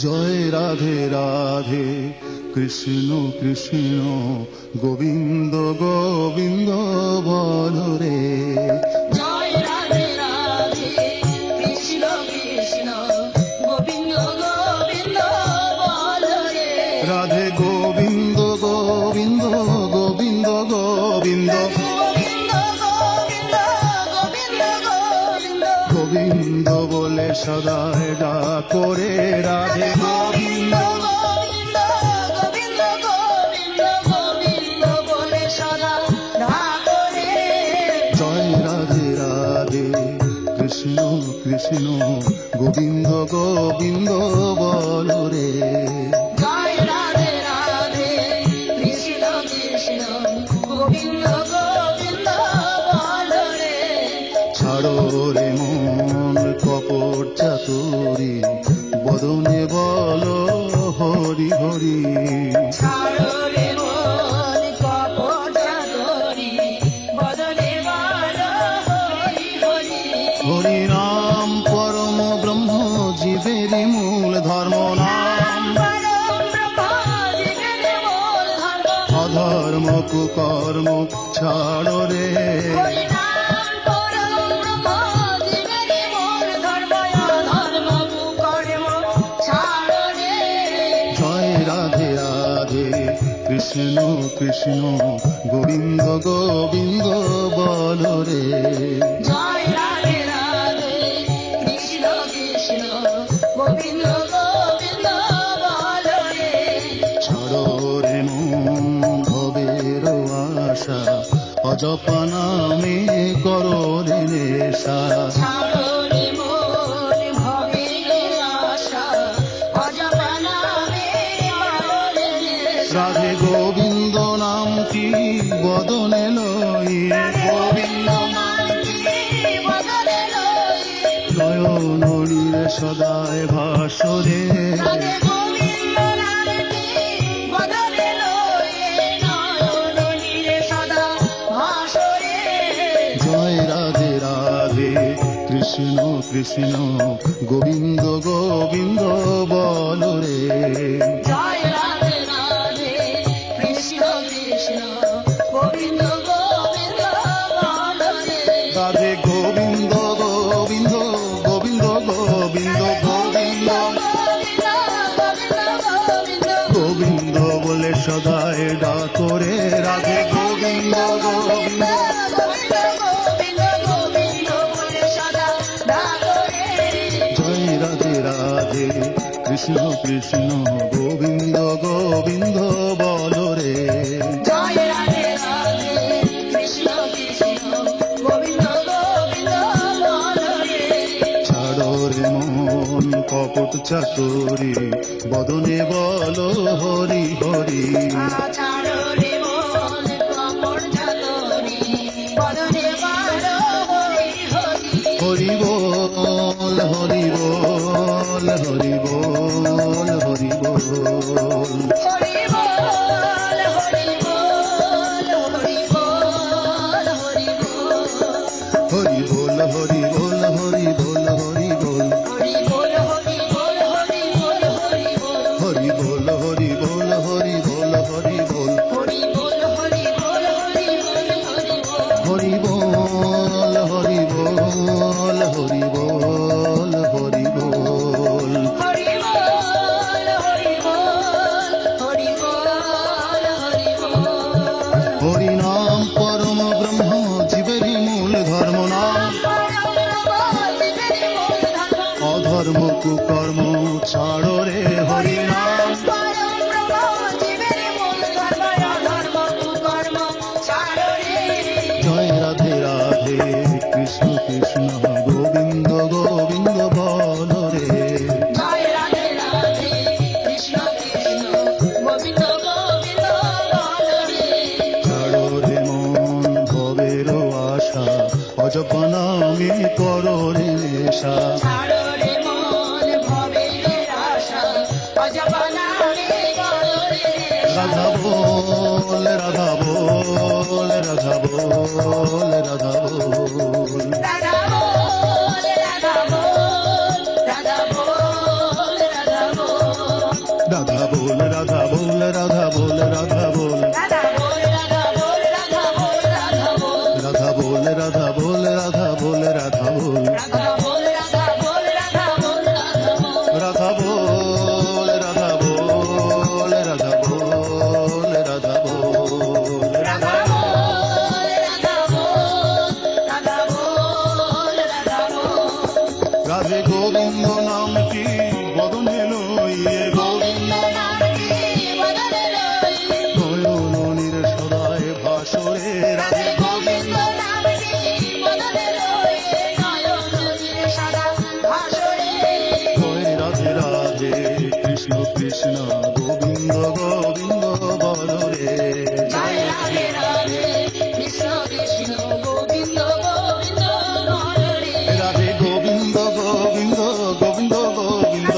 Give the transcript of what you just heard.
জয় রাধে রাধে কৃষ্ণ কৃষ্ণ গোবিন্দ গোবিন্দ বল রে। জয় রাধে রাধে কৃষ্ণ কৃষ্ণ গোবিন্দ গোবিন্দ বল রে। রাধে গোবিন্দ গোবিন্দ গোবিন্দ গোবিন্দ গোবিন্দ গোবিন্দ গোবিন্দ গোবিন্দ গোবিন্দ বলে সদায় ডাক রে। রাধে গোবিন্দ গোবিন্দ গোবিন্দ গোবিন্দ গোবিন্দ বলে সদা ডাক রে। জয় রাধে রাধে কৃষ্ণ কৃষ্ণ গোবিন্দ গোবিন্দ বল রে। জয় রাধে রাধে কৃষ্ণ কৃষ্ণ গোবিন্দ গোবিন্দ বল রে। ছাড়ো রে মন কপট চাতুরি বদনে বলো হরি হরি। ছাড়ো রে মন কপট চাতুরি বদনে বলো হরি হরি। হরি নাম পরম ব্রহ্ম জীবেরই মূল ধর্ম। নাম পরম ব্রহ্ম জীবের মূল ধর্ম। অধর্ম কুকর্ম ছাড়ো রে। হরি নাম পরম ব্রহ্ম জীবের মূল ধর্ম। অধর্ম কুকর্ম ছাড়ো রে। জয় রাধে রাধে কৃষ্ণ কৃষ্ণ গোবিন্দ গোবিন্দ বল রে। জয় রাধে রাধে কৃষ্ণ কৃষ্ণ গোবিন্দ গোবিন্দ বল রে। ছাড়ো রে মন ভবের আশা অজপা নামে করো রে নেশা। ছাড়ো রে মন ভবের আশা অজপা নামে করো রে নেশা। রাধে গোবিন্দ নামটি বদনে লই। গোবিন্দ নামটি বদলে লই। নয়ননীর সদায় ভাসরে। রাধে গোবিন্দ নামটি বদলে লই। নয়ননীরে সদা ভাসরে। জয় রাধে রাধে কৃষ্ণ কৃষ্ণ গোবিন্দ গোবিন্দ বল রে। জয় রাধে রাধে কৃষ্ণ কৃষ্ণ গোবিন্দ গোবিন্দ বল রে। রাধে গোবিন্দ গোবিন্দ গোবিন্দ গোবিন্দ গোবিন্দ গোবিন্দ বলে সদায় ডাক রে। রাধে গোবিন্দ গোবিন্দ জয় রাধে রাধে কৃষ্ণ কৃষ্ণ গোবিন্দ গোবিন্দ বল রে। জয় রাধে রাধে কৃষ্ণ কৃষ্ণ গোবিন্দ গোবিন্দ বল রে। ছাড়ো রে মন কপট চাতুরি বদনে বলো হরি হরি। ছাড়ো রে মন কপট চাতুরি বদনে বলো হরি হরি। হরি বল হরি বল হরি বল হরি বল। হরি বল হরি বল হরি বল হরি বল। হরি বল হরি বল হরি বল হরি বল। হরি বল হরি বল হরি বল হরি বল। হরি বল হরি বল হরি বল হরি বল। হরি বল হরি বল হরি বল হরি বল। হরি বল হরি বল হরি বল হরি বল। হরি বল হরি বল হরি বল হরি বল। হরি নাম পরম ব্রহ্ম জীবেরই মূল ধর্ম। নাম অধর্ম কুকর্ম ছাড়ো রে। হরি নাম জয় রাধে রাধে কৃষ্ণ কৃষ্ণ গোবিন্দ গোবিন্দ বল রে। জয় রাধে রাধে কৃষ্ণ কৃষ্ণ গোবিন্দ গোবিন্দ বল রে। ছাড়ো রে মন ভবের আশা অজপা নামে করো রে নেশা। ছাড়ো রে মন ভবের আশা অজপা নামে করো রে নেশা। রাধা বল রাধা বল রাধা বল রাধা বল। রাধা বল রাধা বল রাধা বল রাধা বল। রাধে গোবিন্দ নামটি বদনে লইয়ে গোবিন্দ নামটি বদনে লইয়ে নয়নমণির সদায় ভাসরে রাধে গোবিন্দ নামটি বদনে লইয়ে নয়নমণির সদা ভাসরে কয় রাধে রাধে কৃষ্ণ কৃষ্ণ গোবিন্দ গোবিন্দ বলরে জয় রাধে রাধে কৃষ্ণ কৃষ্ণ গোবিন্দ গোবিন্দ হরে রাধে গোবিন্দ গোবিন্দ গোবিন্দ গোবিন্দ